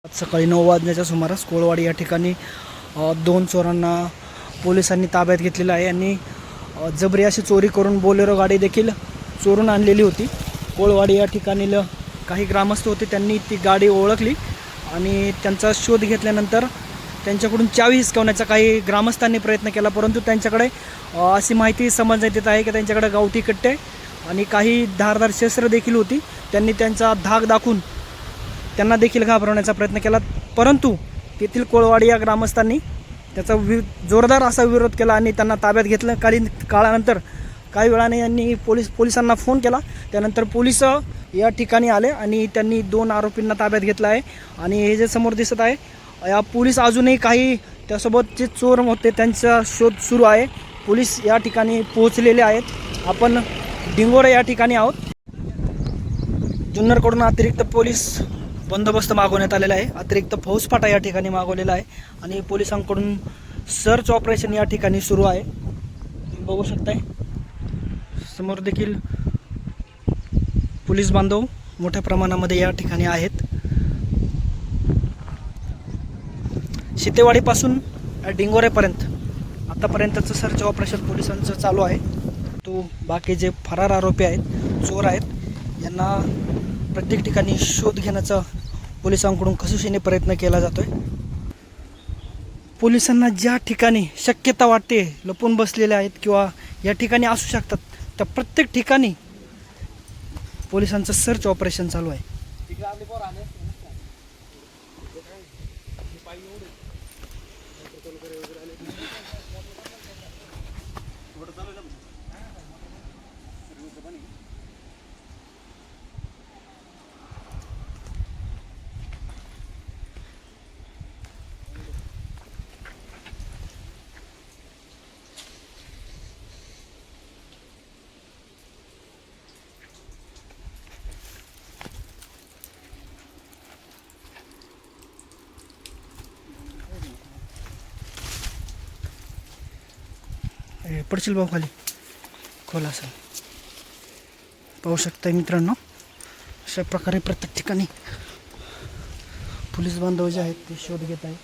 आज सकाळी 9 वाजण्याच्या सुमारास कोळवाडी या ठिकाणी दोन चोरांना पोलिसांनी ताब्यात घेतलेलं आहे आणि जबरी अशी चोरी करून बोलेरो गाडी देखील चोरून आणलेली होती। कोळवाडी या ठिकाणी काही ग्रामस्थ होते, त्यांनी ती गाडी ओळखली आणि त्यांचा शोध घेतल्यानंतर त्यांच्याकडून चावी हिसकवण्याचा काही ग्रामस्थांनी प्रयत्न केला, परंतु त्यांच्याकडे अशी माहिती समजण्यात येत आहे की त्यांच्याकडे गावठी कट्टे आणि काही धारदार शस्त्र देखील होती। त्यांनी त्यांचा धाक दाखवून त्यांना देखील घाबरवण्याचा प्रयत्न केला, परंतु तेथील कोळवाडी या ग्रामस्थांनी त्याचा जोरदार असा विरोध केला आणि त्यांना ताब्यात घेतलं। काळानंतर काही वेळाने यांनी पोलिसांना फोन केला, त्यानंतर पोलीस या ठिकाणी आले आणि त्यांनी दोन आरोपींना ताब्यात घेतलं आहे। आणि हे जे समोर दिसत आहे या पोलीस अजूनही काही त्यासोबत जे चोर होते त्यांचा शोध सुरू आहे। पोलीस या ठिकाणी पोहोचलेले आहेत। आपण डिंगोरे या ठिकाणी आहोत। जुन्नरकडून अतिरिक्त पोलीस बंदोबस्त मागवण्यात आलेला आहे, अतिरिक्त फौजफाटा या ठिकाणी मागवलेला आहे आणि पोलिसांकडून सर्च ऑपरेशन या ठिकाणी सुरू आहे। बघू शकताय समोर देखील पोलीस बांधव मोठ्या प्रमाणामध्ये या ठिकाणी आहेत। शितेवाडीपासून डिंगोरेपर्यंत आतापर्यंतचं सर्च ऑपरेशन पोलिसांचं चालू आहे। तो बाकी जे फरार आरोपी आहेत, चोर आहेत, यांना प्रत्येक ठिकाणी शोध घेण्याचा पोलिसांकडून कसूशीने प्रयत्न केला जातोय। पोलिसांना ज्या ठिकाणी शक्यता वाटते लपून बसलेले आहेत किंवा या ठिकाणी असू शकतात, त्या प्रत्येक ठिकाणी पोलिसांचं सर्च ऑपरेशन चालू आहे। पडशील भाऊ खाली खोल असं पाहू शकता मित्रांनो। अशा प्रकारे प्रत्येक ठिकाणी पोलीस बांधव जे आहेत ते शोध घेत आहेत।